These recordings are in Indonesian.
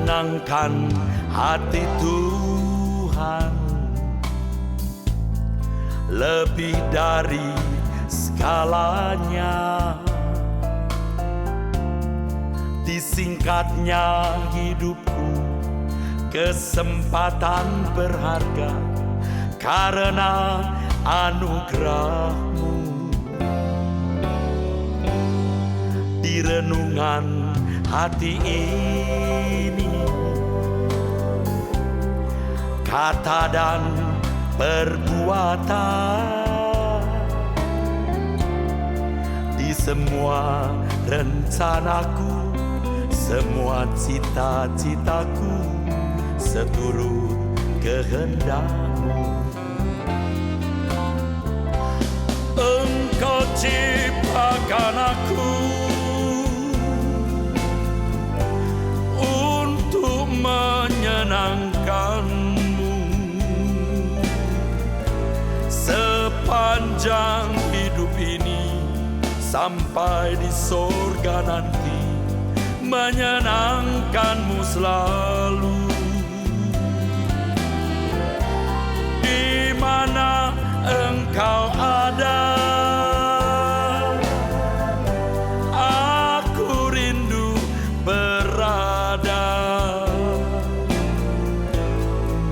menyenangkan hati Tuhan lebih dari segalanya. Disingkatnya hidupku, kesempatan berharga karena anugerah-Mu. Di renungan hati ini, kata dan perbuatan, di semua rencanaku, semua cita-citaku, seturut kehendak-Mu. Engkau ciptakan aku untuk menyenangkan-Mu. Sepanjang hidup ini sampai di sorga nanti, menyenangkan-Mu selalu. Di mana Engkau ada, aku rindu berada.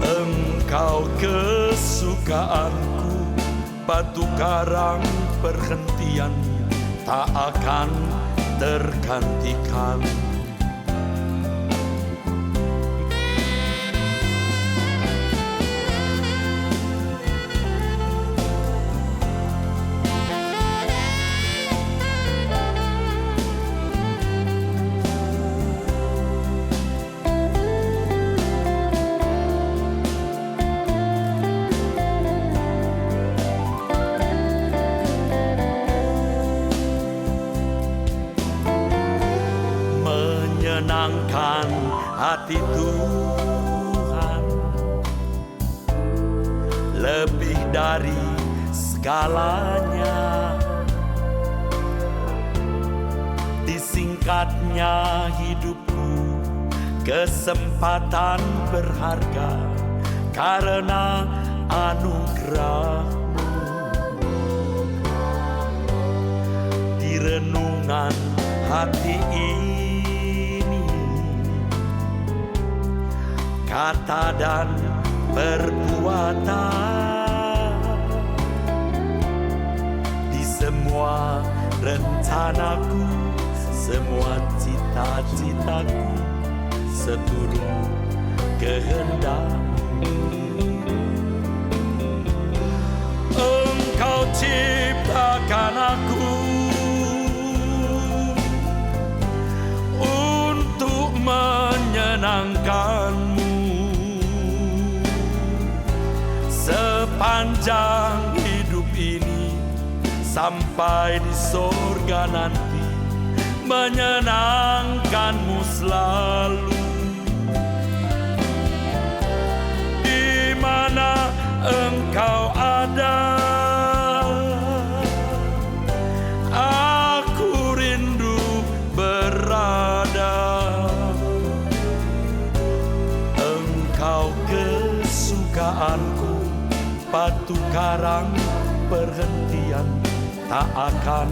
Engkau kesukaanku, batu karang perhentian tak akan tergantikan. Menyenangkan hati Tuhan lebih dari segalanya. Disingkatnya hidupku, kesempatan berharga karena anugerah-Mu. Di renungan hati ini, kata dan perbuatan, di semua rencanaku, semua cita-citaku, seturut kehendak-Mu. Engkau ciptakan aku untuk menyenangkan-Mu. Sepanjang hidup ini sampai di sorga nanti, menyenangkan-Mu selalu. Di mana Engkau ada, aku rindu berada. Engkau kesukaanku, batu karang perhentian tak akan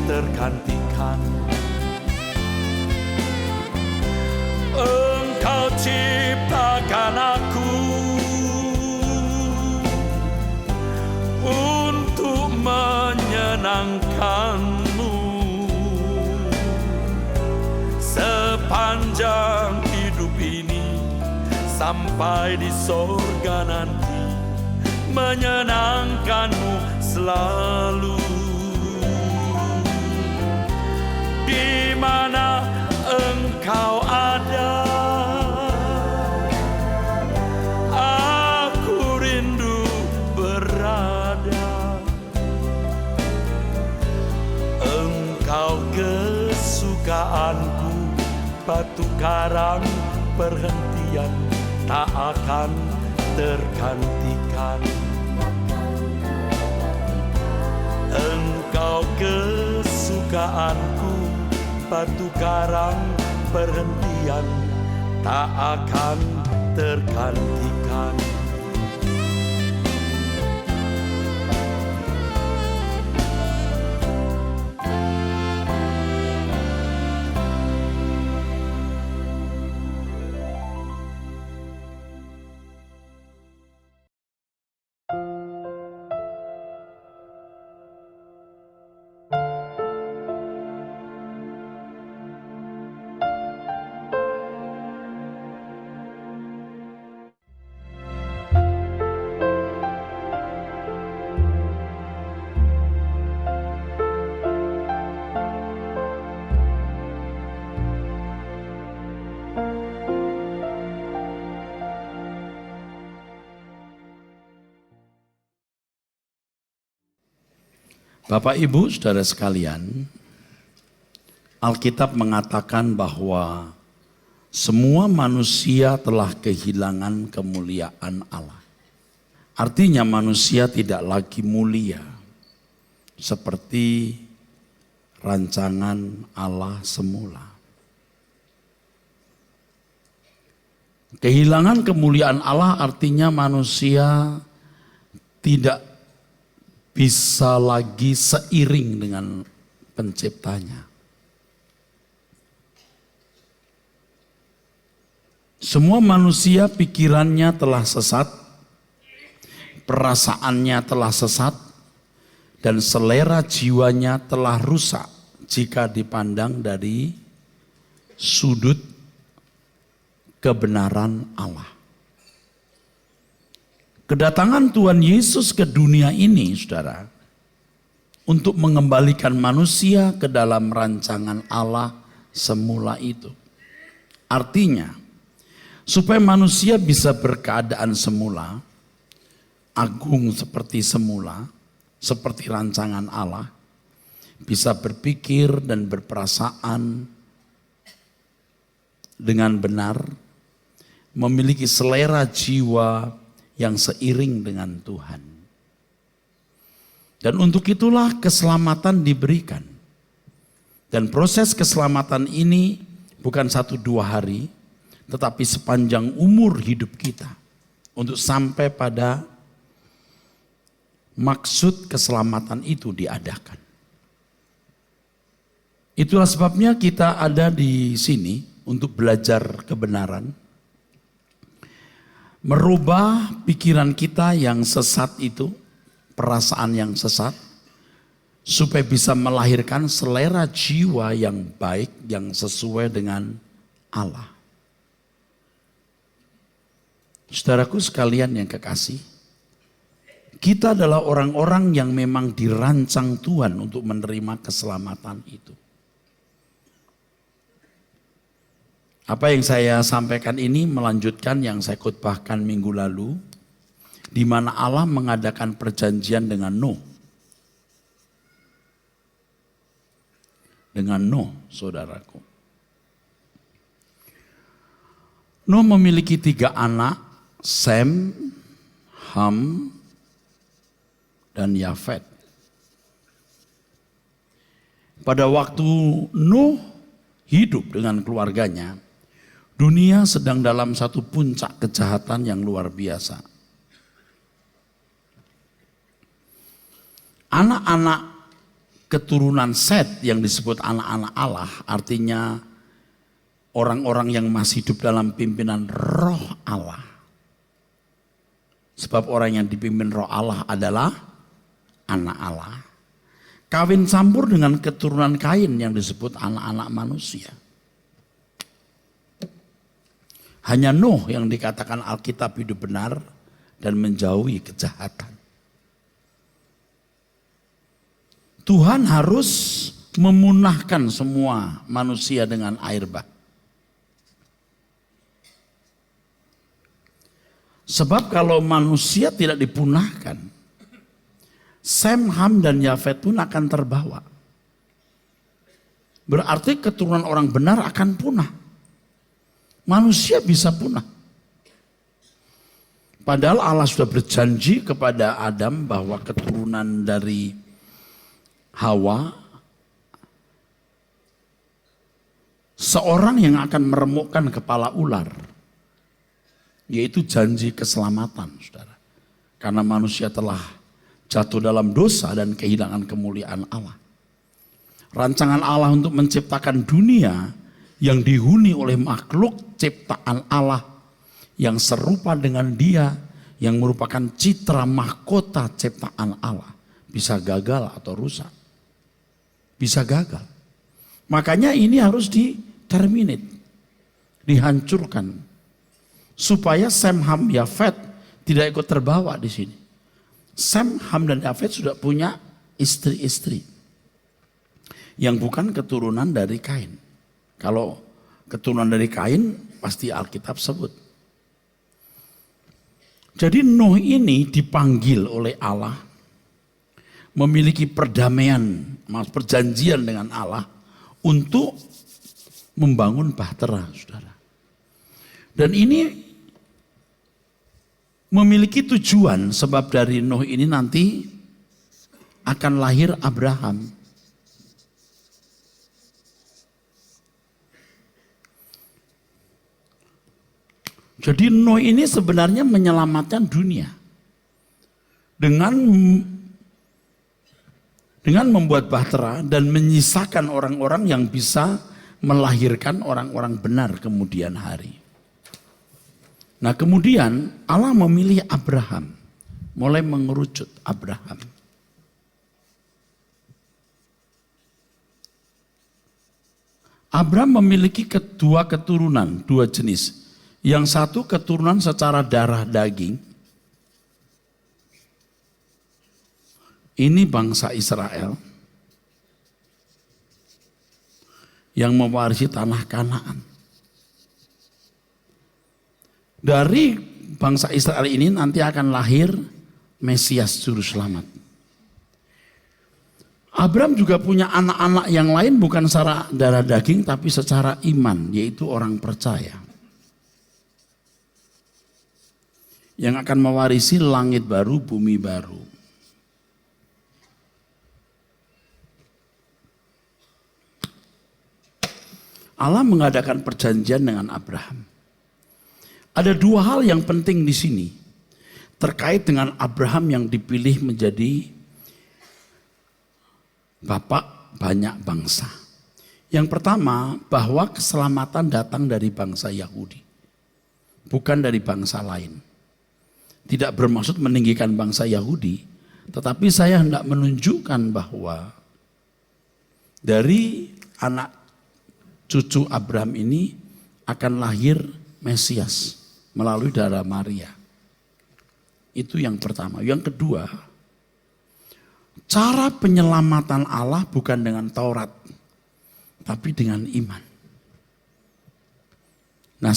tergantikan. Engkau ciptakan aku untuk menyenangkan-Mu. Sepanjang hidup ini sampai di sorga nanti, menyenangkan-Mu selalu. Di mana Engkau ada, aku rindu berada. Engkau kesukaanku, batu karang perhentian tak akan tergantikan. Engkau kesukaanku, batu karang perhentian tak akan tergantikan. Bapak, Ibu, saudara sekalian, Alkitab mengatakan bahwa semua manusia telah kehilangan kemuliaan Allah. Artinya manusia tidak lagi mulia seperti rancangan Allah semula. Kehilangan kemuliaan Allah artinya manusia tidak bisa lagi seiring dengan penciptanya. Semua manusia pikirannya telah sesat, perasaannya telah sesat, dan selera jiwanya telah rusak jika dipandang dari sudut kebenaran Allah. Kedatangan Tuhan Yesus ke dunia ini, saudara, untuk mengembalikan manusia ke dalam rancangan Allah semula itu. Artinya, supaya manusia bisa berkeadaan semula, agung seperti semula, seperti rancangan Allah, bisa berpikir dan berperasaan dengan benar, memiliki selera jiwa yang seiring dengan Tuhan. Dan untuk itulah keselamatan diberikan. Dan proses keselamatan ini bukan 1-2 hari, tetapi sepanjang umur hidup kita. Untuk sampai pada maksud keselamatan itu diadakan. Itulah sebabnya kita ada di sini untuk belajar kebenaran. Merubah pikiran kita yang sesat itu, perasaan yang sesat, supaya bisa melahirkan selera jiwa yang baik, yang sesuai dengan Allah. Saudaraku sekalian yang kekasih, kita adalah orang-orang yang memang dirancang Tuhan untuk menerima keselamatan itu. Apa yang saya sampaikan ini melanjutkan yang saya khotbahkan minggu lalu, di mana Allah mengadakan perjanjian dengan Nuh. Dengan Nuh, saudaraku. Nuh memiliki 3 anak, Sem, Ham, dan Yafet. Pada waktu Nuh hidup dengan keluarganya, dunia sedang dalam satu puncak kejahatan yang luar biasa. Anak-anak keturunan Set yang disebut anak-anak Allah, artinya orang-orang yang masih hidup dalam pimpinan roh Allah. Sebab orang yang dipimpin roh Allah adalah anak Allah. Kawin campur dengan keturunan Kain yang disebut anak-anak manusia. Hanya Nuh yang dikatakan Alkitab hidup benar dan menjauhi kejahatan. Tuhan harus memunahkan semua manusia dengan air bah. Sebab kalau manusia tidak dipunahkan, Sem, Ham, dan Yafet pun akan terbawa. Berarti keturunan orang benar akan punah. Manusia bisa punah. Padahal Allah sudah berjanji kepada Adam bahwa keturunan dari Hawa, seorang yang akan meremukkan kepala ular. yaitu janji keselamatan, saudara. Karena manusia telah jatuh dalam dosa dan kehilangan kemuliaan Allah. Rancangan Allah untuk menciptakan dunia yang dihuni oleh makhluk ciptaan Allah yang serupa dengan Dia, yang merupakan citra mahkota ciptaan Allah, bisa gagal atau rusak. Bisa gagal. Makanya ini harus di-terminate, dihancurkan. Supaya Sem, Ham, Yafet tidak ikut terbawa di sini. Sem, Ham, dan Yafet sudah punya istri-istri yang bukan keturunan dari Kain. Kalau keturunan dari Kain pasti Alkitab sebut. Jadi Nuh ini dipanggil oleh Allah, memiliki perdamaian, perjanjian dengan Allah untuk membangun bahtera, saudara. Dan ini memiliki tujuan, sebab dari Nuh ini nanti akan lahir Abraham. Jadi Nuh ini sebenarnya menyelamatkan dunia dengan membuat bahtera dan menyisakan orang-orang yang bisa melahirkan orang-orang benar kemudian hari. Nah kemudian Allah memilih Abraham, mulai mengerucut Abraham. Abraham memiliki dua keturunan, dua jenis. Yang satu keturunan secara darah daging. Ini bangsa Israel yang mewarisi tanah Kanaan. Dari bangsa Israel ini nanti akan lahir Mesias Juru Selamat. Abraham juga punya anak-anak yang lain bukan secara darah daging tapi secara iman, yaitu orang percaya. Yang akan mewarisi langit baru, bumi baru. Allah mengadakan perjanjian dengan Abraham. Ada dua hal yang penting di sini terkait dengan Abraham yang dipilih menjadi bapak banyak bangsa. Yang pertama, bahwa keselamatan datang dari bangsa Yahudi, bukan dari bangsa lain. Tidak bermaksud meninggikan bangsa Yahudi, tetapi saya hendak menunjukkan bahwa dari anak cucu Abraham ini akan lahir Mesias melalui darah Maria. Itu yang pertama. Yang kedua, cara penyelamatan Allah bukan dengan Taurat, tapi dengan iman. Nah,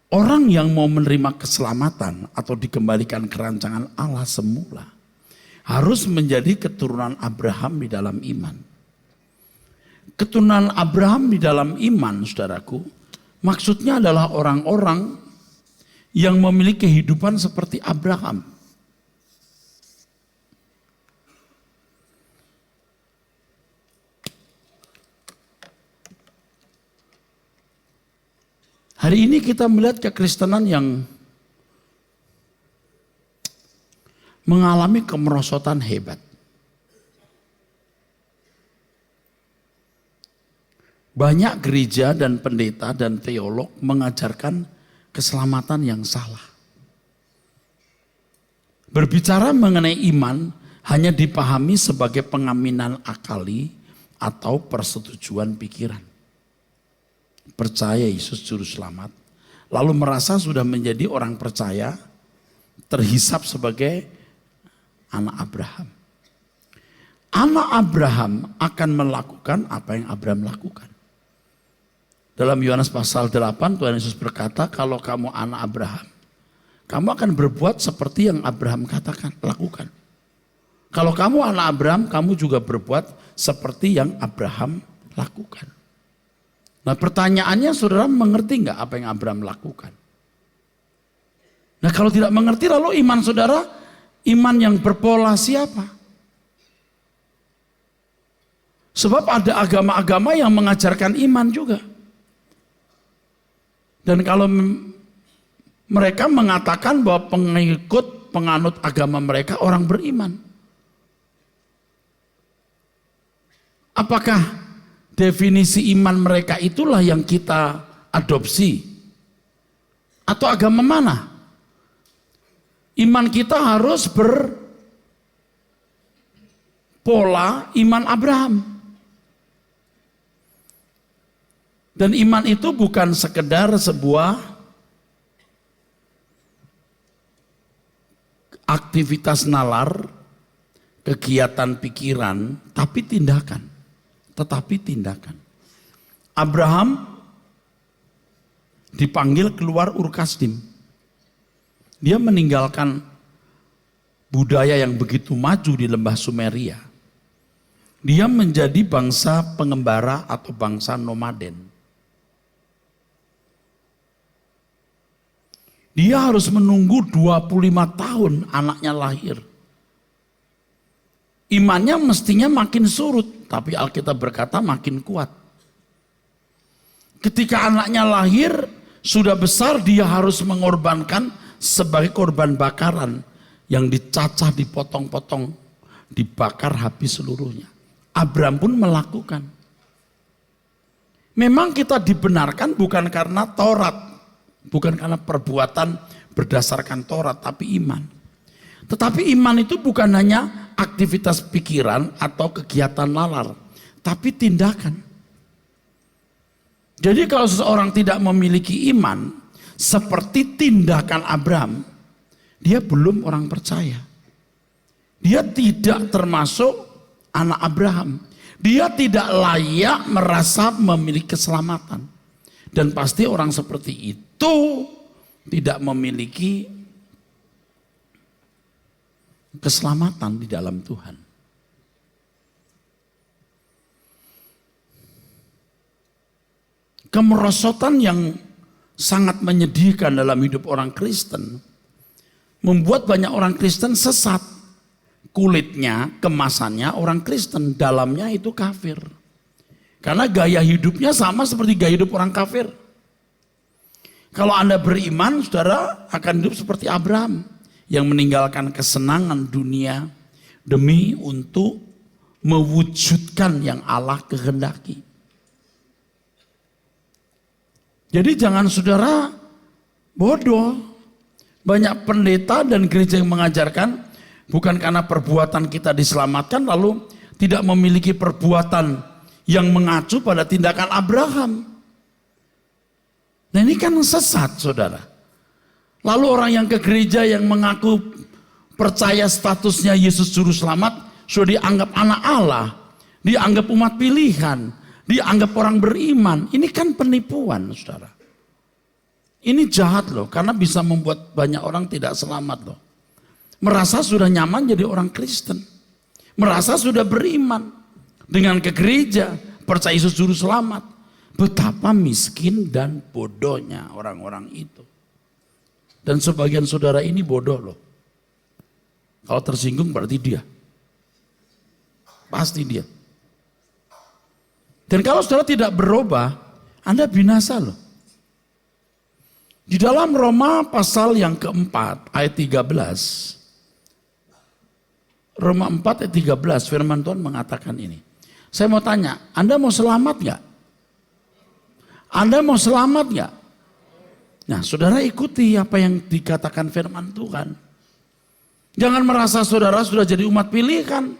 orang yang mau menerima keselamatan atau dikembalikan ke rancangan Allah semula harus menjadi keturunan Abraham di dalam iman. Keturunan Abraham di dalam iman, saudaraku, maksudnya adalah orang-orang yang memiliki kehidupan seperti Abraham. Hari ini kita melihat kekristenan yang mengalami kemerosotan hebat. Banyak gereja dan pendeta dan teolog mengajarkan keselamatan yang salah. Berbicara mengenai iman hanya dipahami sebagai pengaminan akali atau persetujuan pikiran. Percaya Yesus Juru Selamat, lalu merasa sudah menjadi orang percaya, terhisap sebagai anak Abraham. Anak Abraham akan melakukan apa yang Abraham lakukan. Dalam Yohanes pasal 8 Tuhan Yesus berkata, kalau kamu anak Abraham, kamu akan berbuat seperti yang Abraham lakukan. Kalau kamu anak Abraham, kamu juga berbuat seperti yang Abraham lakukan. Nah pertanyaannya, saudara mengerti nggak apa yang Abraham lakukan? Nah kalau tidak mengerti, lalu iman saudara, iman yang berpola siapa? Sebab ada agama-agama yang mengajarkan iman juga. Dan kalau Mereka mengatakan bahwa pengikut penganut agama mereka orang beriman. Apakah definisi iman mereka itulah yang kita adopsi? Atau agama mana? Iman kita harus berpola iman Abraham. Dan iman itu bukan sekedar sebuah aktivitas nalar, kegiatan pikiran, tapi tindakan. Tetapi tindakan. Abraham dipanggil keluar Ur Kasdim. Dia meninggalkan budaya yang begitu maju di lembah Sumeria. Dia menjadi bangsa pengembara atau bangsa nomaden. Dia harus menunggu 25 tahun anaknya lahir. Imannya mestinya makin surut, tapi Alkitab berkata makin kuat. Ketika anaknya lahir, sudah besar, dia harus mengorbankan sebagai korban bakaran yang dicacah, dipotong-potong, dibakar habis seluruhnya. Abraham pun melakukan. Memang kita dibenarkan bukan karena Taurat, bukan karena perbuatan berdasarkan Taurat, tapi iman. Tetapi iman itu bukan hanya aktivitas pikiran atau kegiatan nalar, tapi tindakan. Jadi kalau seseorang tidak memiliki iman seperti tindakan Abraham, dia belum orang percaya. Dia tidak termasuk anak Abraham. Dia tidak layak merasa memiliki keselamatan. Dan pasti orang seperti itu tidak memiliki keselamatan di dalam Tuhan. Kemerosotan yang sangat menyedihkan dalam hidup orang Kristen membuat banyak orang Kristen sesat. Kulitnya, kemasannya orang Kristen, dalamnya itu kafir. Karena gaya hidupnya sama seperti gaya hidup orang kafir. Kalau Anda beriman, saudara akan hidup seperti Abraham yang meninggalkan kesenangan dunia demi untuk mewujudkan yang Allah kehendaki. Jadi jangan saudara bodoh. Banyak pendeta dan gereja yang mengajarkan bukan karena perbuatan kita diselamatkan lalu tidak memiliki perbuatan yang mengacu pada tindakan Abraham. Nah ini kan sesat saudara. Lalu orang yang ke gereja yang mengaku percaya statusnya Yesus Juru Selamat sudah dianggap anak Allah, dianggap umat pilihan, dianggap orang beriman. Ini kan penipuan saudara. Ini jahat loh karena bisa membuat banyak orang tidak selamat loh. Merasa sudah nyaman jadi orang Kristen. Merasa sudah beriman dengan ke gereja, percaya Yesus Juru Selamat. Betapa miskin dan bodohnya orang-orang itu. Dan sebagian saudara ini bodoh loh. Kalau tersinggung berarti dia. Pasti dia. Dan kalau saudara tidak berubah, Anda binasa loh. Di dalam Roma pasal yang keempat ayat 13. Roma 4 ayat 13 firman Tuhan mengatakan ini. Saya mau tanya, Anda mau selamat gak? Anda mau selamat gak? Nah saudara ikuti apa yang dikatakan firman Tuhan. Jangan merasa saudara sudah jadi umat pilihan.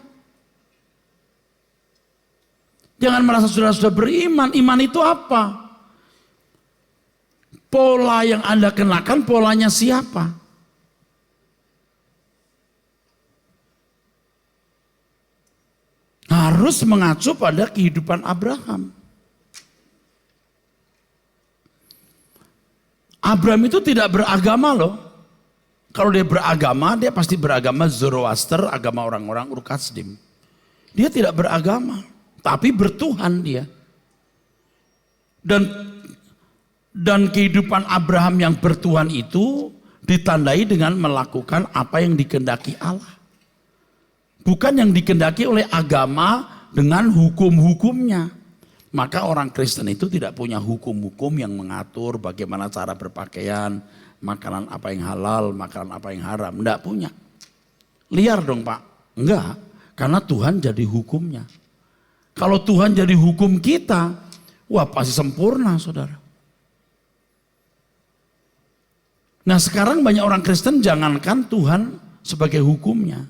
Jangan merasa saudara sudah beriman. Iman itu apa? Pola yang Anda kenakan polanya siapa? Harus mengacu pada kehidupan Abraham. Abraham itu tidak beragama loh. Kalau dia beragama, dia pasti beragama Zoroaster, agama orang-orang Ur Kasdim. Dia tidak beragama, tapi bertuhan dia. Dan kehidupan Abraham yang bertuhan itu ditandai dengan melakukan apa yang dikehendaki Allah. Bukan yang dikehendaki oleh agama dengan hukum-hukumnya. Maka orang Kristen itu tidak punya hukum-hukum yang mengatur bagaimana cara berpakaian, makanan apa yang halal, makanan apa yang haram. Enggak punya. Liar dong Pak. Enggak, karena Tuhan jadi hukumnya. Kalau Tuhan jadi hukum kita, wah pasti sempurna saudara. Nah sekarang banyak orang Kristen jangankan Tuhan sebagai hukumnya.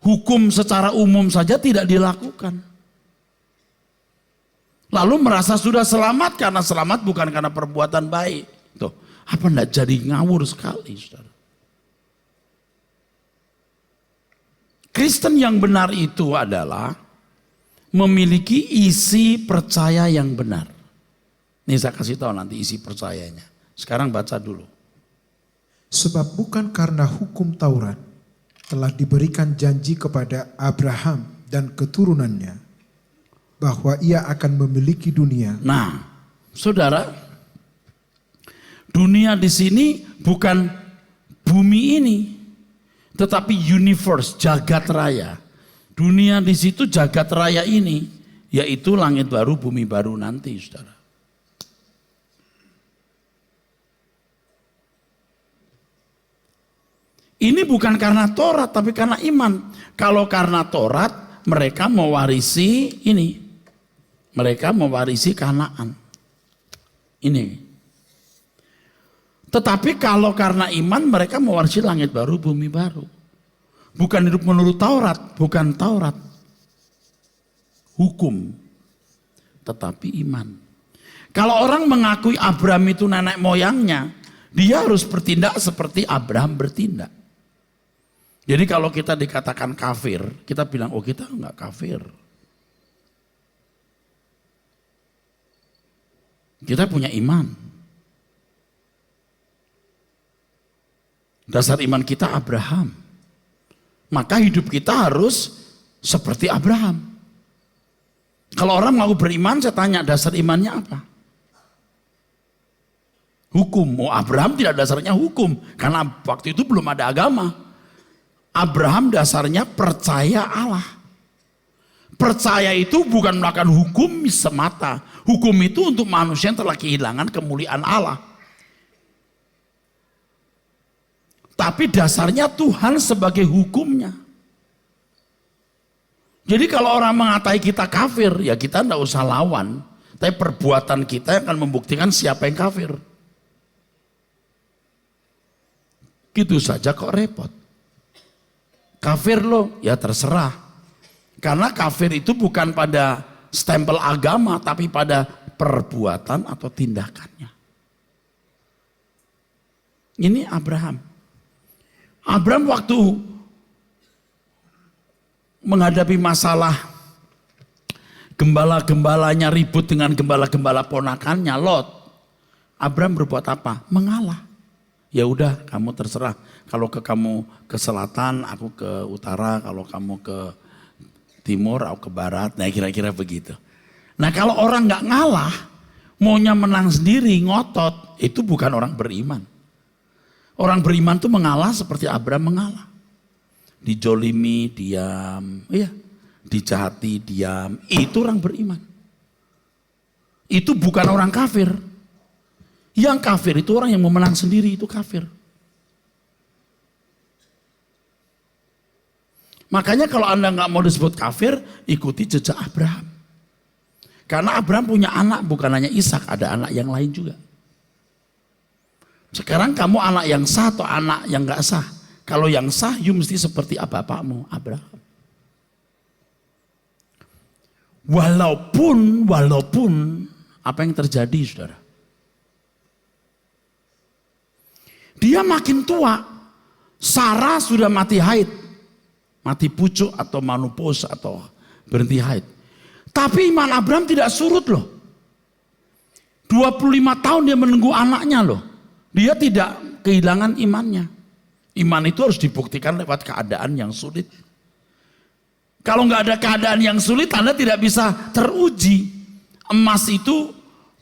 Hukum secara umum saja tidak dilakukan. Lalu merasa sudah selamat karena selamat bukan karena perbuatan baik. Tuh, apa enggak jadi ngawur sekali saudara. Kristen yang benar itu adalah memiliki isi percaya yang benar. Ini saya kasih tahu nanti isi percayanya. Sekarang baca dulu. Sebab bukan karena hukum Taurat telah diberikan janji kepada Abraham dan keturunannya bahwa ia akan memiliki dunia. Nah, saudara, dunia di sini bukan bumi ini, tetapi universe, jagat raya. Dunia di situ jagat raya ini, yaitu langit baru, bumi baru nanti, saudara. Ini bukan karena Taurat, tapi karena iman. Kalau karena Taurat, mereka mewarisi ini. Mereka mewarisi Kanaan. Ini. Tetapi kalau karena iman, mereka mewarisi langit baru, bumi baru. Bukan hidup menurut Taurat, bukan Taurat. Hukum, tetapi iman. Kalau orang mengakui Abraham itu nenek moyangnya, dia harus bertindak seperti Abraham bertindak. Jadi kalau kita dikatakan kafir, kita bilang, oh kita enggak kafir. Kita punya iman. Dasar iman kita Abraham. Maka hidup kita harus seperti Abraham. Kalau orang mau beriman, saya tanya dasar imannya apa? Hukum. Oh Abraham tidak dasarnya hukum. Karena waktu itu belum ada agama. Abraham dasarnya percaya Allah. Percaya itu bukan melakukan hukum semata. Hukum itu untuk manusia yang telah kehilangan kemuliaan Allah. Tapi dasarnya Tuhan sebagai hukumnya. Jadi kalau orang mengatai kita kafir, ya kita tidak usah lawan. Tapi perbuatan kita yang akan membuktikan siapa yang kafir. Gitu saja kok repot. Kafir loh, ya terserah. Karena kafir itu bukan pada stempel agama, tapi pada perbuatan atau tindakannya. Ini Abraham. Abraham waktu menghadapi masalah gembala-gembalanya ribut dengan gembala-gembala ponakannya Lot. Abraham berbuat apa? Mengalah. Ya udah kamu terserah. Kalau kamu ke selatan, aku ke utara. Kalau kamu ke timur, aku ke barat. Nah kira-kira begitu. Nah kalau orang nggak ngalah, maunya menang sendiri, ngotot, itu bukan orang beriman. Orang beriman itu mengalah seperti Abraham mengalah. Dijolimi, diam. Iya, dijahati, diam. Itu orang beriman. Itu bukan orang kafir. Yang kafir itu orang yang mau menang sendiri, itu kafir. Makanya kalau Anda nggak mau disebut kafir, ikuti jejak Abraham. Karena Abraham punya anak, bukan hanya Ishak, ada anak yang lain juga. Sekarang kamu anak yang sah atau anak yang gak sah? Kalau yang sah, you mesti seperti bapakmu, Abraham. Walaupun apa yang terjadi, saudara? Dia makin tua, Sarah sudah mati haid, mati pucuk atau menopause atau berhenti haid. Tapi iman Abraham tidak surut loh. 25 tahun dia menunggu anaknya loh. Dia tidak kehilangan imannya. Iman itu harus dibuktikan lewat keadaan yang sulit. Kalau nggak ada keadaan yang sulit, Anda tidak bisa teruji. Emas itu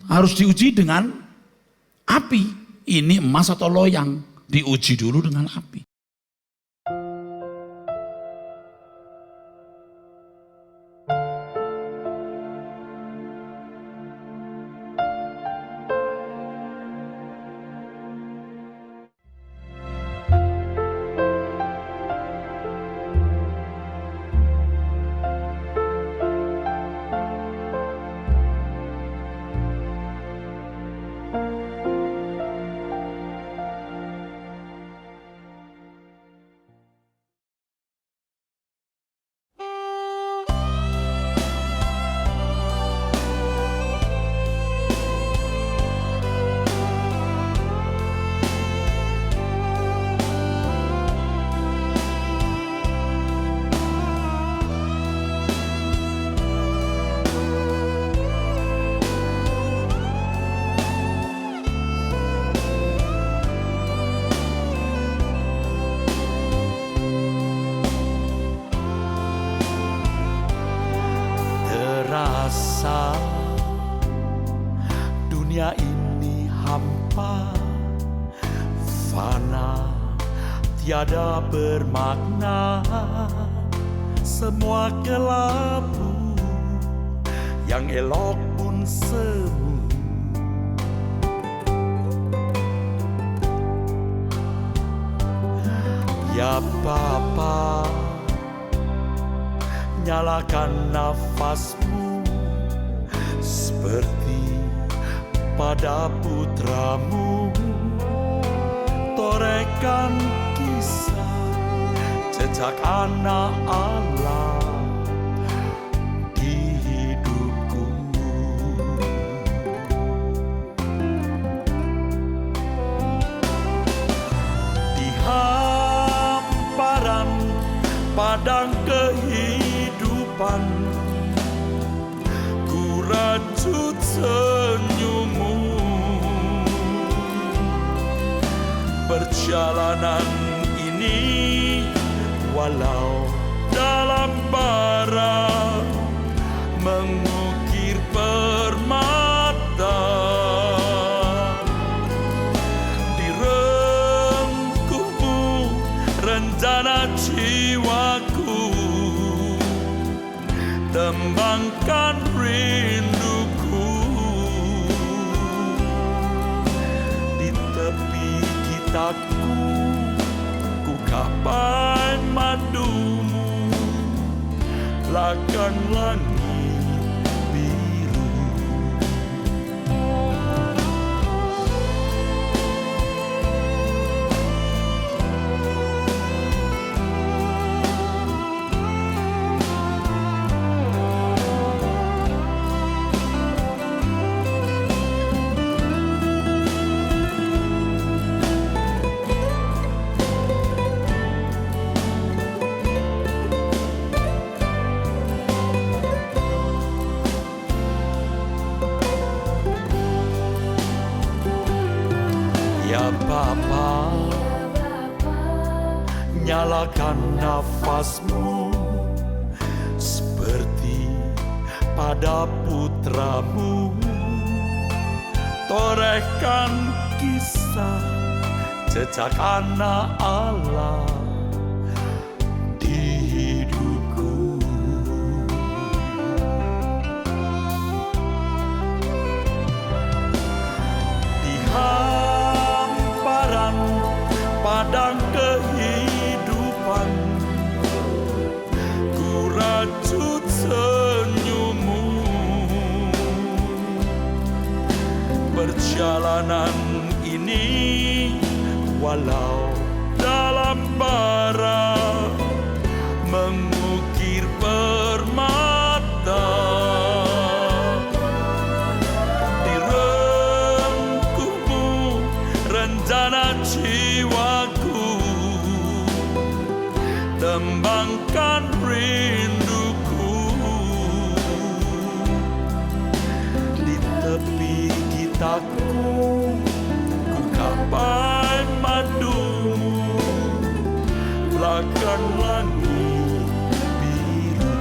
harus diuji dengan api. Ini emas atau loyang, diuji dulu dengan api. hampa, fana, tiada bermakna. Semua kelabu, yang elok pun semu. Ya Bapa, nyalakan nafasmu seperti pada putramu. Torehkan kisah jejak anak Allah di hidupku. Di hamparan padang kehidupan, ku rajut senyummu. Perjalanan ini walau dalam bara, mengukir permata. Di rengkuhmu rencana jiwaku, tembangkan rinduku. Di tepi gitaku, ku gapai madumu, lakan langit biru. Ya Bapa, nyalakan nafasmu seperti pada putramu. Torehkan kisah jejak anak Allah di hidupku. Di hamparan padang kehidupan, ku rajut senyummu. Perjalanan ini walau dalam bara, mengukir permata. Di rengkuhmu rencana jiwaku, tembangkan rinduku. Di tepi gitaku, ku gapai madumu, lakan langit biru.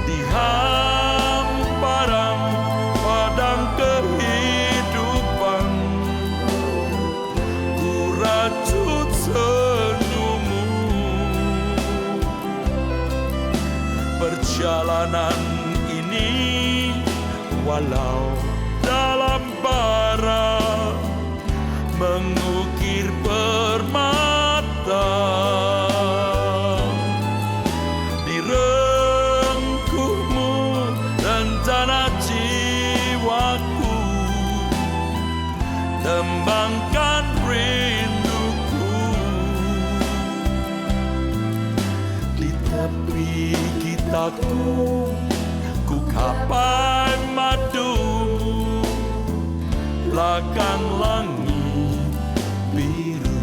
Di hamparan padang kehidupan, ku rajut senyummu. Perjalanan ini walau dalam bara, mengukir permata. Di rengkuhmu rencana jiwaku, tembangkan rinduku. Di tepi gitaku, ku gapai madumu, lakan langit biru.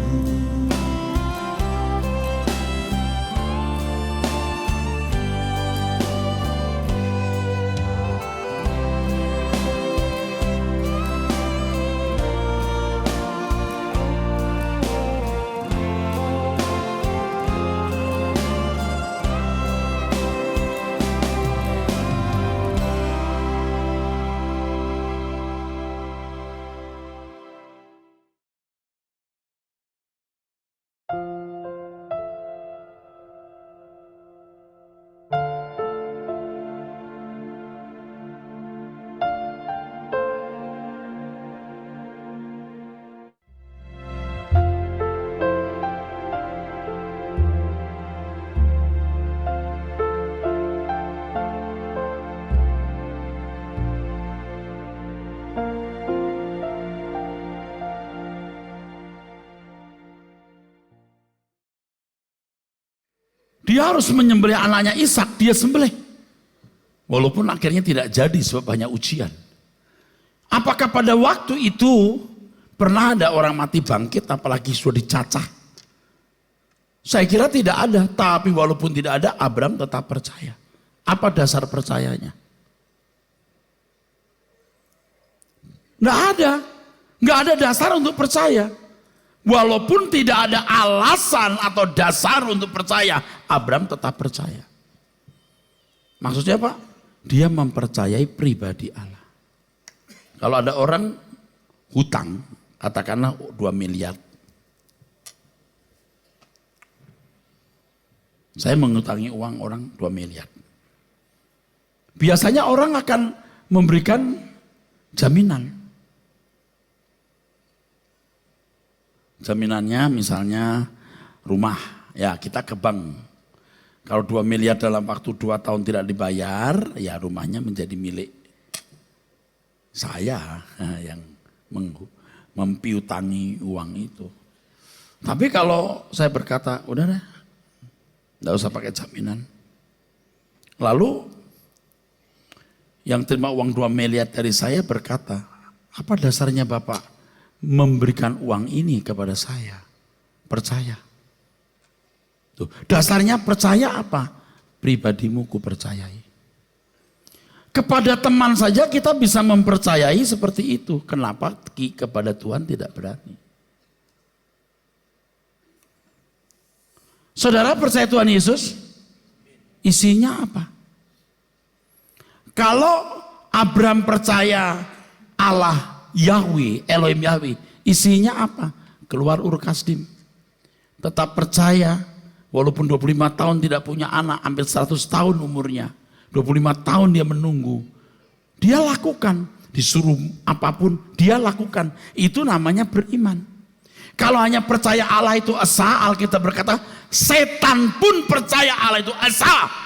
Dia harus menyembelih anaknya Ishak, dia sembelih. Walaupun akhirnya tidak jadi sebab banyak ujian. Apakah pada waktu itu pernah ada orang mati bangkit apalagi sudah dicacah? Saya kira tidak ada, tapi walaupun tidak ada, Abraham tetap percaya. Apa dasar percayanya? Nggak ada dasar untuk percaya. Walaupun tidak ada alasan atau dasar untuk percaya, Abraham tetap percaya. Maksudnya apa? Dia mempercayai pribadi Allah. Kalau ada orang hutang, katakanlah 2 miliar. Saya mengutangi uang orang 2 miliar. Biasanya orang akan memberikan jaminan. Jaminannya misalnya rumah, ya kita ke bank. Kalau 2 miliar dalam waktu 2 tahun tidak dibayar, ya rumahnya menjadi milik saya yang mempiutangi uang itu. Tapi kalau saya berkata, udah deh, nggak usah pakai jaminan. Lalu yang terima uang 2 miliar dari saya berkata, apa dasarnya Bapak memberikan uang ini kepada saya? Percaya. Tuh, dasarnya percaya apa? Pribadimu ku percayai. Kepada teman saja kita bisa mempercayai seperti itu. Kenapa kepada Tuhan tidak berani? Saudara percaya Tuhan Yesus? Isinya apa? Kalau Abraham percaya Allah Yahweh, Elohim Yahweh, isinya apa? Keluar Ur Kasdim. Tetap percaya, walaupun 25 tahun tidak punya anak, hampir 100 tahun umurnya. 25 tahun dia menunggu. Dia lakukan, disuruh apapun, dia lakukan. Itu namanya beriman. Kalau hanya percaya Allah itu esa, Alkitab berkata, setan pun percaya Allah itu esa.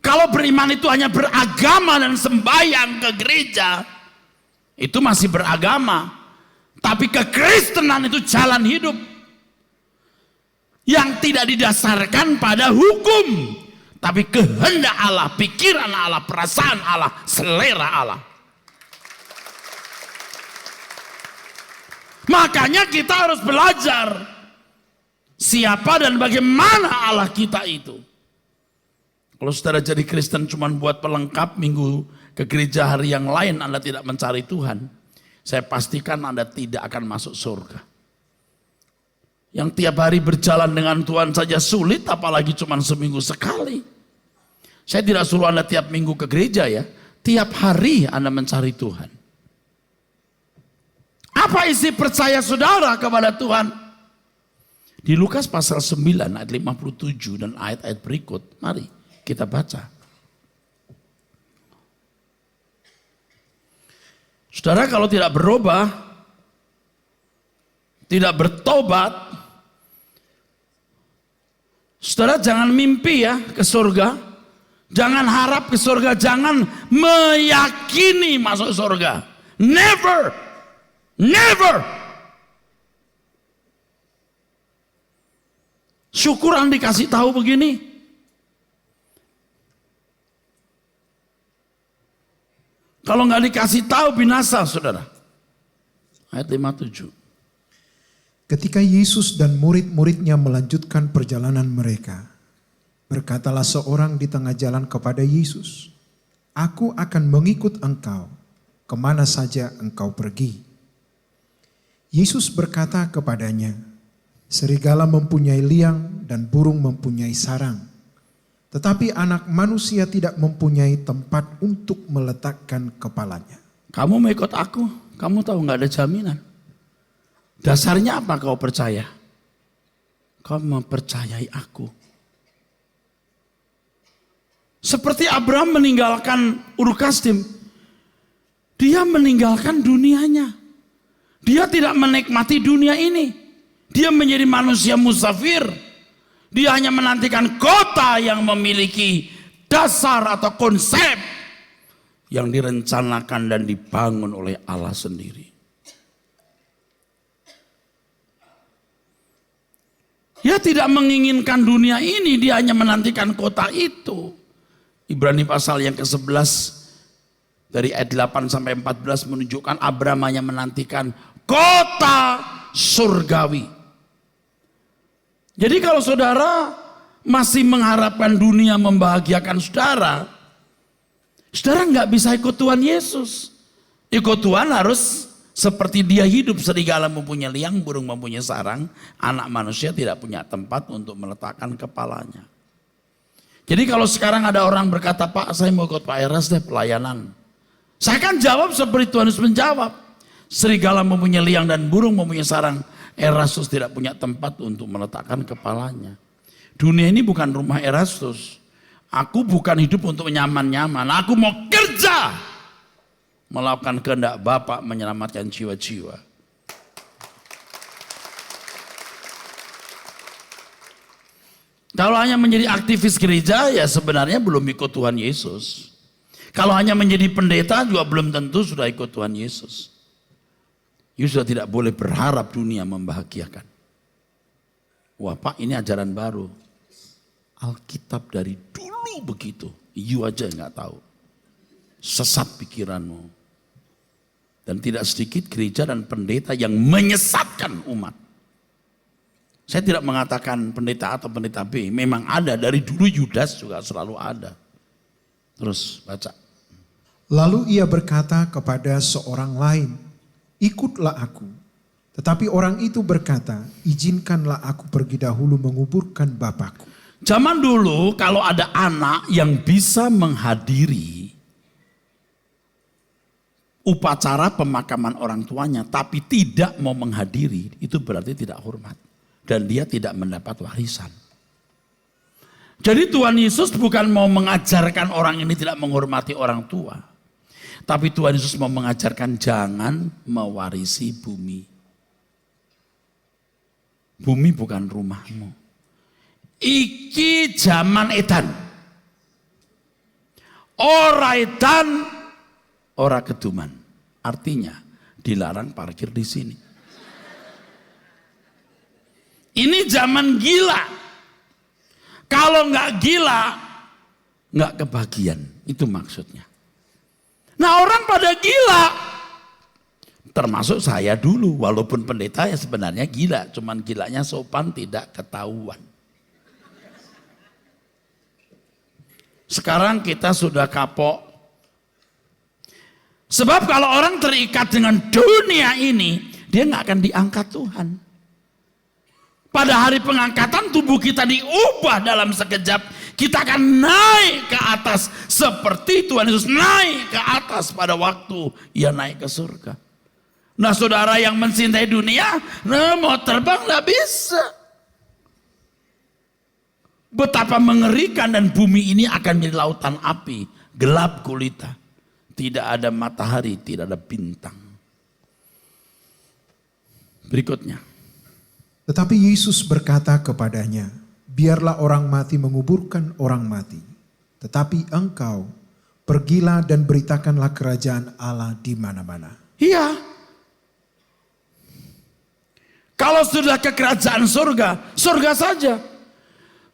Kalau beriman itu hanya beragama dan sembahyang ke gereja, itu masih beragama. Tapi kekristenan itu jalan hidup yang tidak didasarkan pada hukum, tapi kehendak Allah, pikiran Allah, perasaan Allah, selera Allah. Makanya kita harus belajar siapa dan bagaimana Allah kita itu. Kalau saudara jadi Kristen cuma buat pelengkap minggu ke gereja hari yang lain, Anda tidak mencari Tuhan, saya pastikan Anda tidak akan masuk surga. Yang tiap hari berjalan dengan Tuhan saja sulit, apalagi cuma seminggu sekali. Saya tidak suruh Anda tiap minggu ke gereja ya, tiap hari Anda mencari Tuhan. Apa isi percaya saudara kepada Tuhan? Di Lukas pasal 9 ayat 57 dan ayat-ayat berikut, mari kita baca. Saudara kalau tidak berubah, tidak bertobat, saudara jangan mimpi ya ke surga, jangan harap ke surga, jangan meyakini masuk surga. Never, never. Syukuran dikasih tahu begini. Kalau nggak dikasih tahu binasa, saudara. Ayat 57. Ketika Yesus dan murid-muridnya melanjutkan perjalanan mereka, berkatalah seorang di tengah jalan kepada Yesus, "Aku akan mengikut engkau, kemana saja engkau pergi." Yesus berkata kepadanya, "Serigala mempunyai liang dan burung mempunyai sarang, tetapi anak manusia tidak mempunyai tempat untuk meletakkan kepalanya." Kamu mau ikut aku, kamu tahu nggak ada jaminan. Dasarnya apa kau percaya? Kau mempercayai aku. Seperti Abraham meninggalkan Ur Kasdim. Dia meninggalkan dunianya. Dia tidak menikmati dunia ini. Dia menjadi manusia musafir. Dia hanya menantikan kota yang memiliki dasar atau konsep yang direncanakan dan dibangun oleh Allah sendiri. Dia tidak menginginkan dunia ini, dia hanya menantikan kota itu. Ibrani pasal yang ke-11 dari ayat 8 sampai 14 menunjukkan Abraham hanya menantikan kota surgawi. Jadi kalau saudara masih mengharapkan dunia membahagiakan saudara, saudara nggak bisa ikut Tuhan Yesus. Ikut Tuhan harus seperti dia hidup, serigala mempunyai liang, burung mempunyai sarang, anak manusia tidak punya tempat untuk meletakkan kepalanya. Jadi kalau sekarang ada orang berkata, Pak saya mau ikut Pak Eras deh pelayanan. Saya akan jawab seperti Tuhan Yesus menjawab. Serigala mempunyai liang dan burung mempunyai sarang, Erastus tidak punya tempat untuk meletakkan kepalanya. Dunia ini bukan rumah Erastus. Aku bukan hidup untuk nyaman-nyaman, aku mau kerja. Melakukan kehendak Bapa menyelamatkan jiwa-jiwa. Kalau hanya menjadi aktivis gereja ya sebenarnya belum ikut Tuhan Yesus. Kalau hanya menjadi pendeta juga belum tentu sudah ikut Tuhan Yesus. Yesus sudah tidak boleh berharap dunia membahagiakan. Wah Pak ini ajaran baru. Alkitab dari dulu begitu. You aja nggak tahu. Sesat pikiranmu. Dan tidak sedikit gereja dan pendeta yang menyesatkan umat. Saya tidak mengatakan pendeta A atau pendeta B. Memang ada, dari dulu Yudas juga selalu ada. Terus baca. Lalu ia berkata kepada seorang lain, ikutlah aku. Tetapi orang itu berkata, izinkanlah aku pergi dahulu menguburkan bapakku. Zaman dulu kalau ada anak yang bisa menghadiri upacara pemakaman orang tuanya tapi tidak mau menghadiri, itu berarti tidak hormat dan dia tidak mendapat warisan. Jadi Tuhan Yesus bukan mau mengajarkan orang ini tidak menghormati orang tua, tapi Tuhan Yesus mau mengajarkan jangan mewarisi bumi. Bumi bukan rumahmu. Iki zaman edan. Ora edan, ora keduman. Artinya dilarang parkir di sini. Ini zaman gila. Kalau nggak gila, nggak kebagian. Itu maksudnya. Nah orang pada gila. Termasuk saya dulu. Walaupun pendeta ya sebenarnya gila. Cuman gilanya sopan tidak ketahuan. Sekarang kita sudah kapok. Sebab kalau orang terikat dengan dunia ini, dia nggak akan diangkat Tuhan. Pada hari pengangkatan tubuh kita diubah dalam sekejap. Kita akan naik ke atas seperti Tuhan Yesus naik ke atas pada waktu ia naik ke surga. Nah saudara yang mencintai dunia, nah mau terbang nggak bisa. Betapa mengerikan dan bumi ini akan menjadi lautan api, gelap gulita. Tidak ada matahari, tidak ada bintang. Berikutnya. Tetapi Yesus berkata kepadanya, biarlah orang mati menguburkan orang mati. Tetapi engkau pergilah dan beritakanlah kerajaan Allah di mana-mana. Iya. Kalau sudah ke kerajaan surga, surga saja.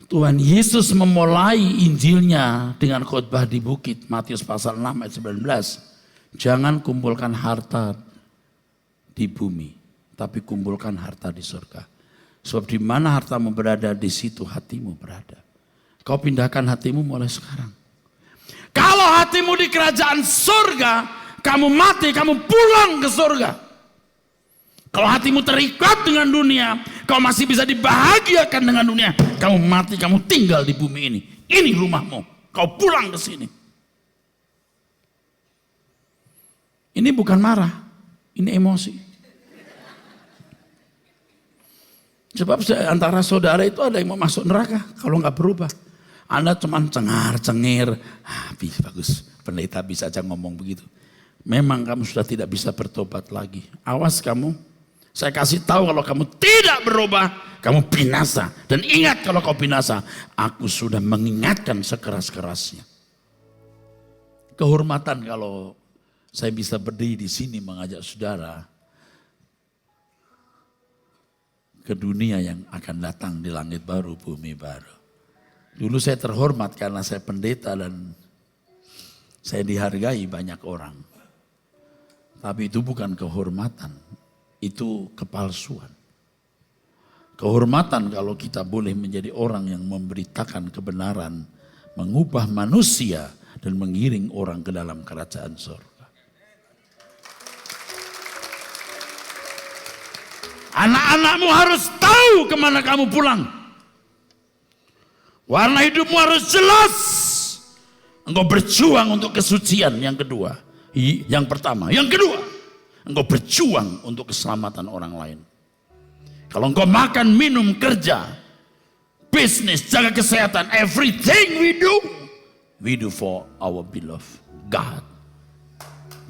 Tuhan Yesus memulai Injilnya dengan khotbah di bukit. Matius pasal 6 ayat 19. Jangan kumpulkan harta di bumi, tapi kumpulkan harta di surga. Sebab di mana hartamu berada, di situ hatimu berada. Kau pindahkan hatimu mulai sekarang. Kalau hatimu di kerajaan surga, kamu mati, kamu pulang ke surga. Kalau hatimu terikat dengan dunia, kau masih bisa dibahagiakan dengan dunia. Kamu mati, kamu tinggal di bumi ini. Ini rumahmu. Kau pulang ke sini. Ini bukan marah, ini emosi. Sebab antara saudara itu ada yang mau masuk neraka kalau nggak berubah. Anda cuma cengar-cengir, bagus, pendeta bisa aja ngomong begitu. Memang kamu sudah tidak bisa bertobat lagi. Awas kamu, saya kasih tahu kalau kamu tidak berubah, kamu binasa. Dan ingat kalau kau binasa, aku sudah mengingatkan sekeras-kerasnya. Kehormatan kalau saya bisa berdiri di sini mengajak saudara. ke dunia yang akan datang di langit baru, bumi baru. Dulu saya terhormat karena saya pendeta dan saya dihargai banyak orang. Tapi itu bukan kehormatan, itu kepalsuan. Kehormatan kalau kita boleh menjadi orang yang memberitakan kebenaran, mengubah manusia dan mengiring orang ke dalam kerajaan surga. Anak-anakmu harus tahu kemana kamu pulang. Warna hidupmu harus jelas. Engkau berjuang untuk kesucian, yang kedua. Yang pertama. Yang kedua, engkau berjuang untuk keselamatan orang lain. Kalau engkau makan, minum, kerja, bisnis, jaga kesehatan, everything we do for our beloved God.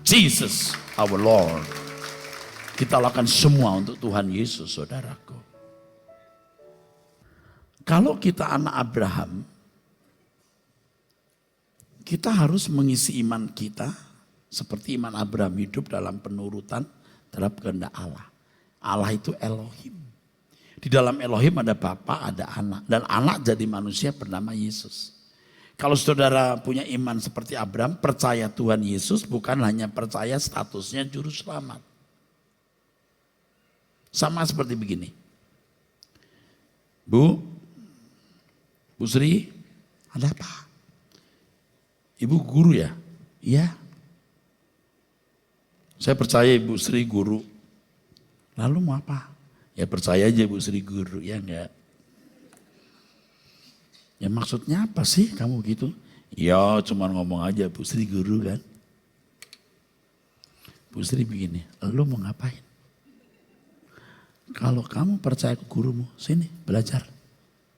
Jesus, our Lord. Kita lakukan semua untuk Tuhan Yesus, saudaraku. Kalau kita anak Abraham, kita harus mengisi iman kita seperti iman Abraham, hidup dalam penurutan terhadap kehendak Allah. Allah itu Elohim. Di dalam Elohim ada Bapa, ada Anak. Dan Anak jadi manusia bernama Yesus. Kalau saudara punya iman seperti Abraham, percaya Tuhan Yesus, bukan hanya percaya statusnya juru selamat. Sama seperti begini. Bu Sri, ada apa? Ibu guru ya? Iya. Saya percaya Ibu Sri guru. Lalu mau apa? Ya percaya aja Bu Sri guru, ya enggak? Ya maksudnya apa sih kamu gitu? Ya cuma ngomong aja Bu Sri guru kan. Bu Sri begini, lu mau ngapain? Kalau kamu percaya ke gurumu, sini belajar.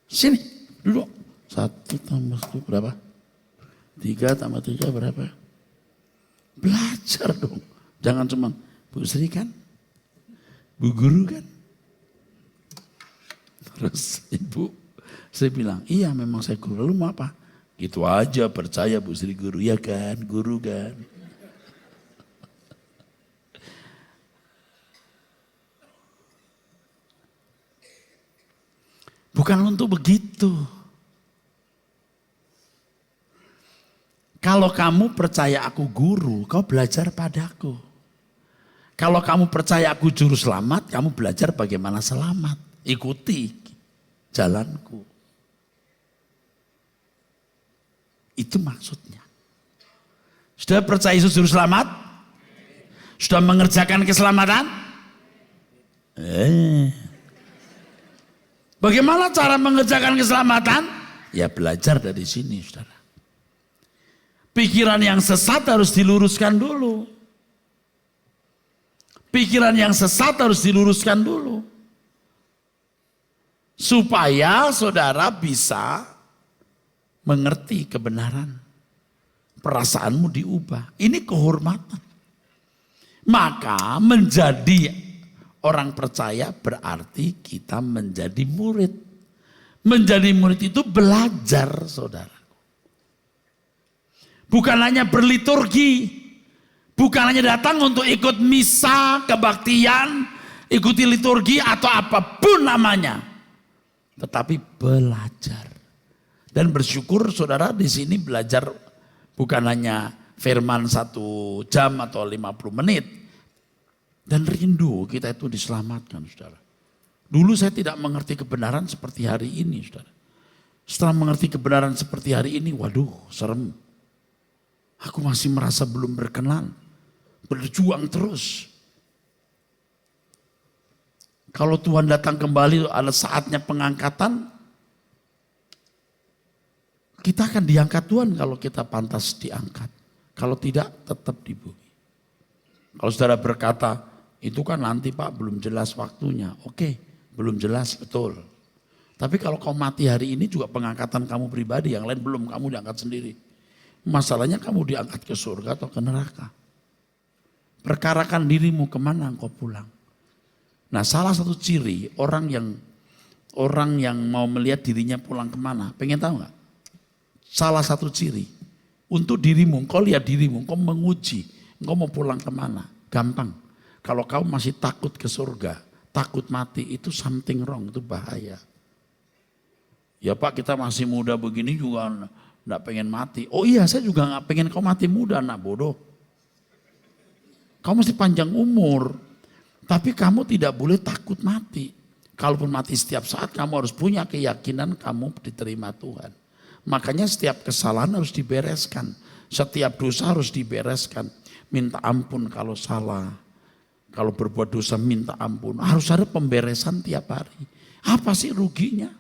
Sini, duduk. 1 tambah 1 berapa? 3 tambah 3 berapa? Belajar dong. Jangan cuma, Bu Sri kan? Bu guru kan? Terus ibu, saya bilang, iya memang saya guru. Lalu mau apa? Gitu aja percaya Bu Sri guru. Ya kan, guru kan? Bukan untuk begitu. Kalau kamu percaya aku guru, kau belajar padaku. Kalau kamu percaya aku juru selamat, kamu belajar bagaimana selamat. Ikuti jalanku. Itu maksudnya. Sudah percaya Yesus juru selamat? Sudah mengerjakan keselamatan? Bagaimana cara mengerjakan keselamatan? Ya belajar dari sini, saudara. Pikiran yang sesat harus diluruskan dulu. Pikiran yang sesat harus diluruskan dulu. Supaya saudara bisa mengerti kebenaran. Perasaanmu diubah. Ini kehormatan. Maka menjadi orang percaya berarti kita menjadi murid. Menjadi murid itu belajar, saudara. Bukan hanya berliturgi. Bukan hanya datang untuk ikut misa, kebaktian, ikuti liturgi atau apapun namanya. Tetapi belajar. Dan bersyukur saudara di sini belajar bukan hanya firman 1 jam atau 50 menit. Dan rindu kita itu diselamatkan, saudara. Dulu saya tidak mengerti kebenaran seperti hari ini, saudara. Setelah mengerti kebenaran seperti hari ini, waduh serem. Aku masih merasa belum berkenan. Berjuang terus. Kalau Tuhan datang kembali ada saatnya pengangkatan. Kita akan diangkat Tuhan kalau kita pantas diangkat. Kalau tidak tetap di bumi. Kalau saudara berkata, itu kan nanti Pak belum jelas waktunya. Oke, belum jelas betul. Tapi kalau kau mati hari ini juga pengangkatan kamu pribadi. Yang lain belum, kamu diangkat sendiri. Masalahnya kamu diangkat ke surga atau ke neraka. Perkarakan dirimu kemana engkau pulang. Nah salah satu ciri orang yang mau melihat dirinya pulang kemana. Pengen tahu gak? Salah satu ciri. Untuk dirimu, engkau lihat dirimu, engkau menguji. Engkau mau pulang kemana. Gampang. Kalau kau masih takut ke surga, takut mati itu something wrong, itu bahaya. Ya Pak, kita masih muda begini juga enggak pengen mati. Oh iya, saya juga enggak pengen kau mati muda, anak bodoh. Kau mesti panjang umur. Tapi kamu tidak boleh takut mati. Kalaupun mati setiap saat, kamu harus punya keyakinan kamu diterima Tuhan. Makanya setiap kesalahan harus dibereskan. Setiap dosa harus dibereskan. Minta ampun kalau salah. Kalau berbuat dosa minta ampun. Harus ada pemberesan tiap hari. Apa sih ruginya?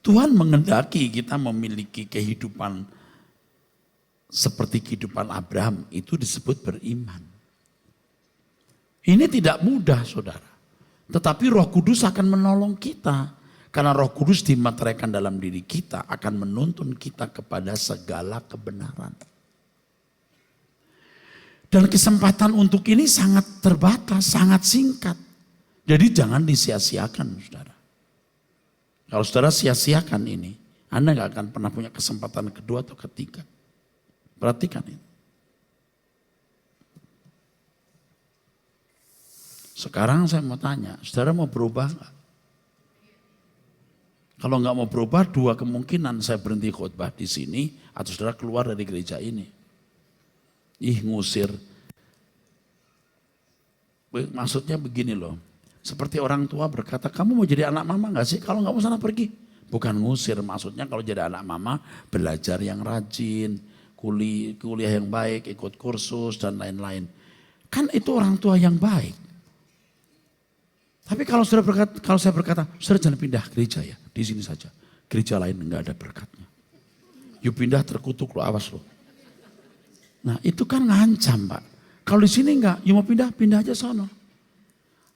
Tuhan mengendaki kita memiliki kehidupan seperti kehidupan Abraham. Itu disebut beriman. Ini tidak mudah, saudara. Tetapi Roh Kudus akan menolong kita. Karena Roh Kudus dimateraikan dalam diri kita akan menuntun kita kepada segala kebenaran. Dan kesempatan untuk ini sangat terbatas, sangat singkat. Jadi jangan disia-siakan, saudara. Kalau saudara sia-siakan ini, Anda gak akan pernah punya kesempatan kedua atau ketiga. Perhatikan ini. Sekarang saya mau tanya, saudara mau berubah gak? Kalau nggak mau berubah, dua kemungkinan, saya berhenti khotbah di sini atau saudara keluar dari gereja ini. Ngusir. Maksudnya begini loh, seperti orang tua berkata, kamu mau jadi anak mama nggak sih? Kalau nggak mau sana pergi. Bukan ngusir, maksudnya kalau jadi anak mama belajar yang rajin, kuliah yang baik, ikut kursus dan lain-lain. Kan itu orang tua yang baik. Tapi kalau saya berkata, saudara jangan pindah gereja ya, di sini saja. Gereja lain enggak ada berkatnya. Yuk pindah terkutuk lo, awas lo. Nah itu kan ngancam Pak. Kalau di sini enggak, yuk mau pindah aja sono.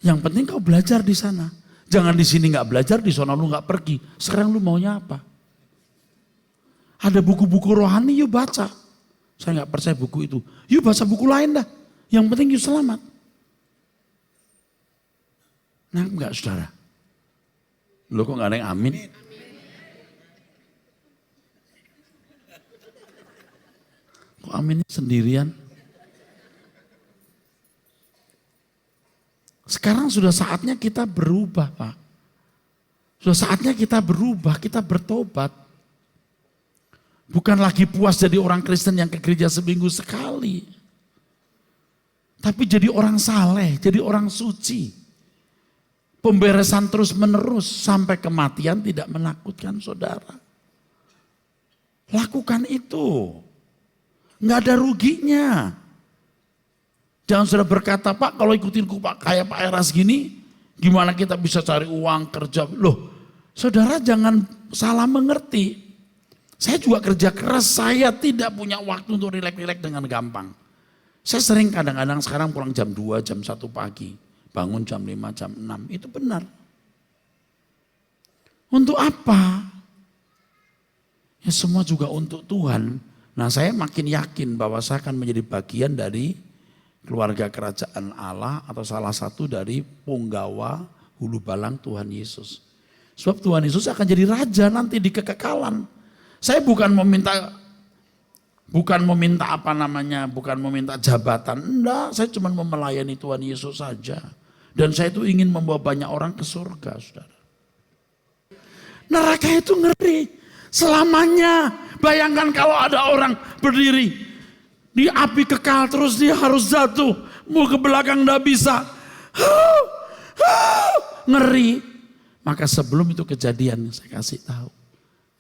Yang penting kau belajar di sana. Jangan di sini enggak belajar, di sono lu enggak pergi. Sekarang lu maunya apa? Ada buku-buku rohani, yuk baca. Saya enggak percaya buku itu. Yuk baca buku lain dah. Yang penting yuk selamat. Nah enggak saudara? Lo kok enggak ada yang amin? Kok aminnya sendirian? Sekarang sudah saatnya kita berubah Pak. Sudah saatnya kita berubah, kita bertobat. Bukan lagi puas jadi orang Kristen yang ke gereja seminggu sekali. Tapi jadi orang saleh, jadi orang suci. Pemberesan terus menerus sampai kematian tidak menakutkan saudara. Lakukan itu. Nggak ada ruginya. Jangan saudara berkata, Pak kalau ikutin Pak kayak Pak Eras gini, gimana kita bisa cari uang kerja. Loh saudara jangan salah mengerti. Saya juga kerja keras, saya tidak punya waktu untuk rileks-rileks dengan gampang. Saya sering kadang-kadang sekarang pulang jam 2, jam 1 pagi. Bangun jam 5, jam 6, itu benar. Untuk apa? Ya semua juga untuk Tuhan. Nah saya makin yakin bahwa saya akan menjadi bagian dari keluarga kerajaan Allah atau salah satu dari punggawa hulu balang Tuhan Yesus. Sebab Tuhan Yesus akan jadi raja nanti di kekekalan. Saya bukan meminta bukan meminta jabatan. Enggak, saya cuma mau melayani Tuhan Yesus saja. Dan saya itu ingin membawa banyak orang ke surga, saudara. Neraka itu ngeri. Selamanya, bayangkan kalau ada orang berdiri di api kekal terus dia harus jatuh. Mau ke belakang enggak bisa. Ngeri. Maka sebelum itu kejadian saya kasih tahu.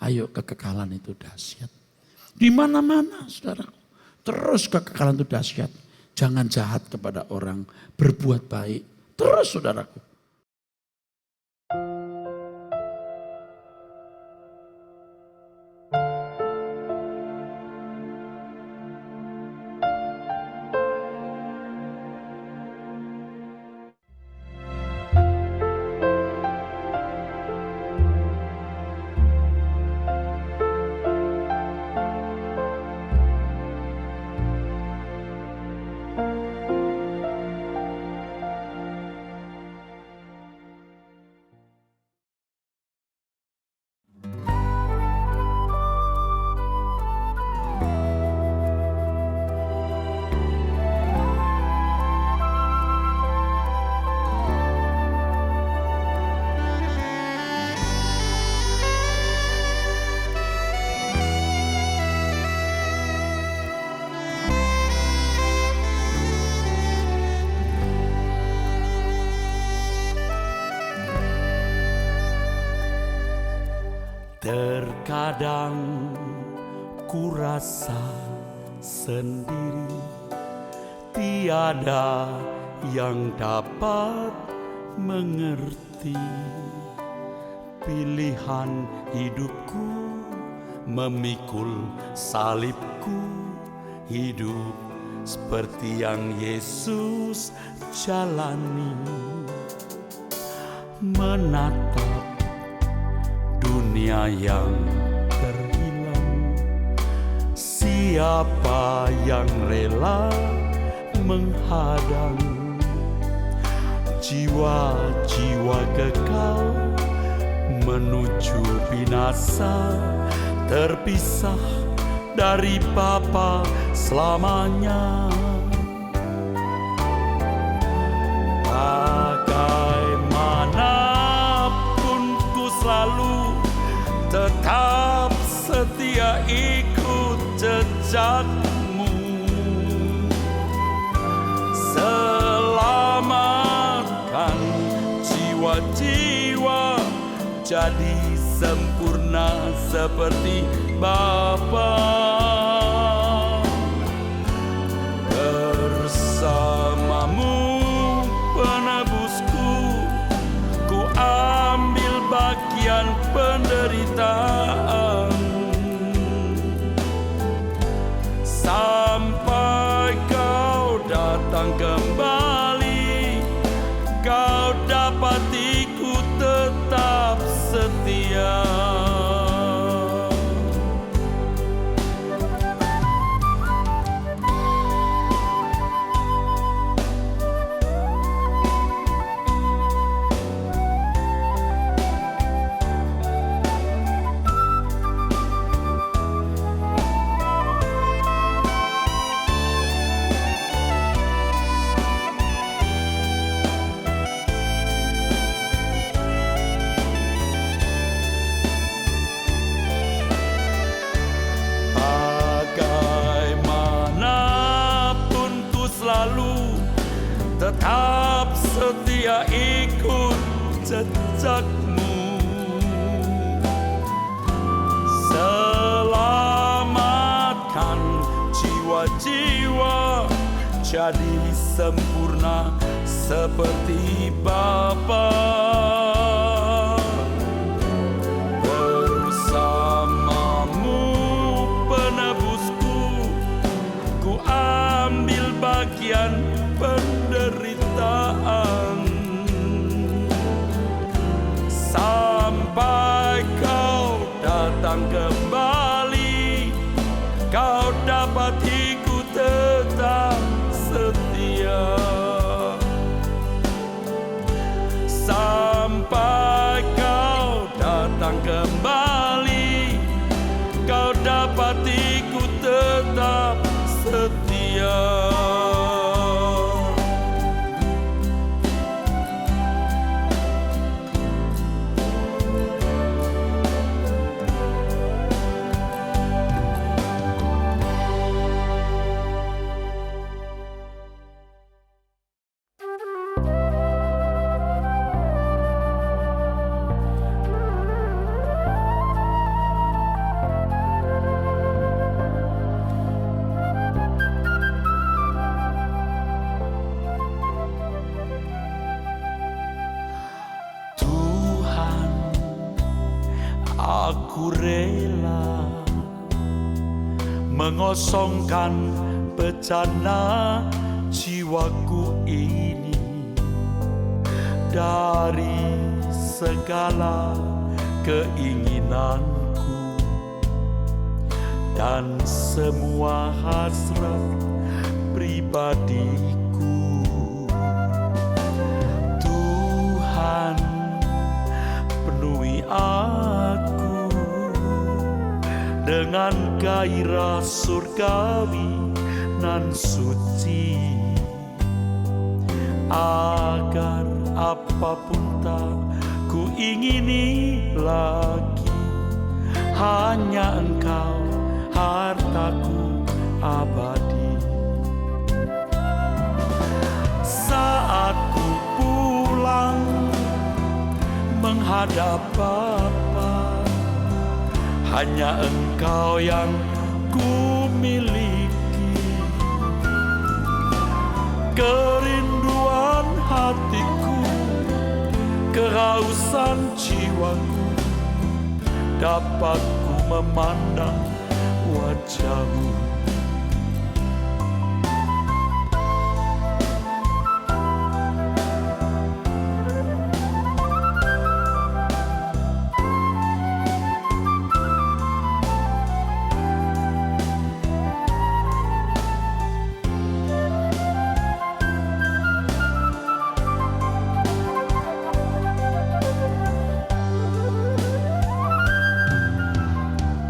Ayo kekekalan itu dahsyat. Di mana-mana saudara. Terus kekekalan itu dahsyat. Jangan jahat kepada orang. Berbuat baik. Terus saudaraku. Kadang ku rasa sendiri, tiada yang dapat mengerti pilihan hidupku, memikul salibku, hidup seperti yang Yesus jalani, menatap dunia yang terhilang. Siapa yang rela menghadang jiwa-jiwa kekal menuju binasa, terpisah dari Bapa selamanya. Bagaimanapun ku selalu tetap setia ikut jejakmu. Selamatkan jiwa-jiwa jadi sempurna seperti Bapa. Bersamamu penebusku, ku ambil bagian penderitaan sampai kau datang kembali. Kau dapatiku tetap setia. Tetap setia ikut jejakmu. Selamatkan jiwa-jiwa jadi sempurna seperti Bapa. Bersamamu penebusku, ku ambil bagian penderitaan sampai kau datang kembali. Kau dapatiku tetap setia sampai kau datang kembali. Kau dapatiku tetap setia. Aku rela mengosongkan bejana jiwaku ini dari segala keinginanku dan semua hasrat pribadiku. Tuhan, penuhi aku dengan gairah surgawi nan suci, agar apapun tak ku ingini lagi, hanya Engkau hartaku abadi. Saat ku pulang menghadap Bapa, hanya Engkau yang ku miliki. Kerinduan hatiku, kehausan jiwaku, dapat ku memandang wajah-Mu.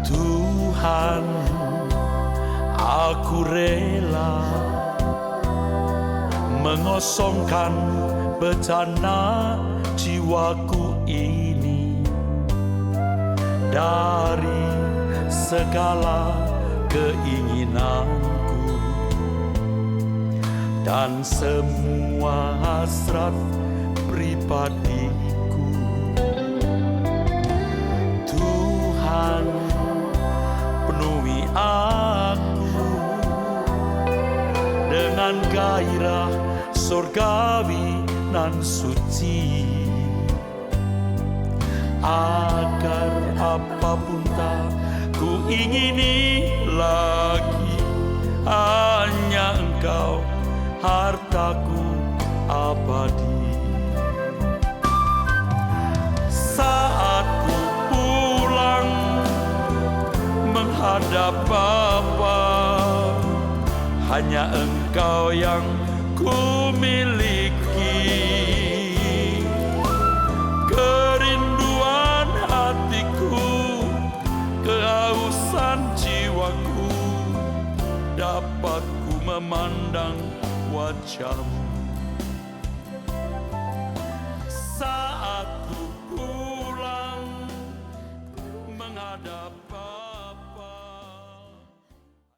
Tuhan, aku rela mengosongkan bejana jiwaku ini dari segala keinginanku dan semua hasrat pribadiku. Tuhan, penuhi aku dengan gairah surgawi nan suci, agar apapun tak ku ingini lagi, hanya Engkau hartaku abadi. Saat ku pulang menghadap Bapa, hanya Engkau yang ku miliki. Kerinduan hatiku, kehausan jiwaku, dapat ku memandang wajah-Mu. Saat ku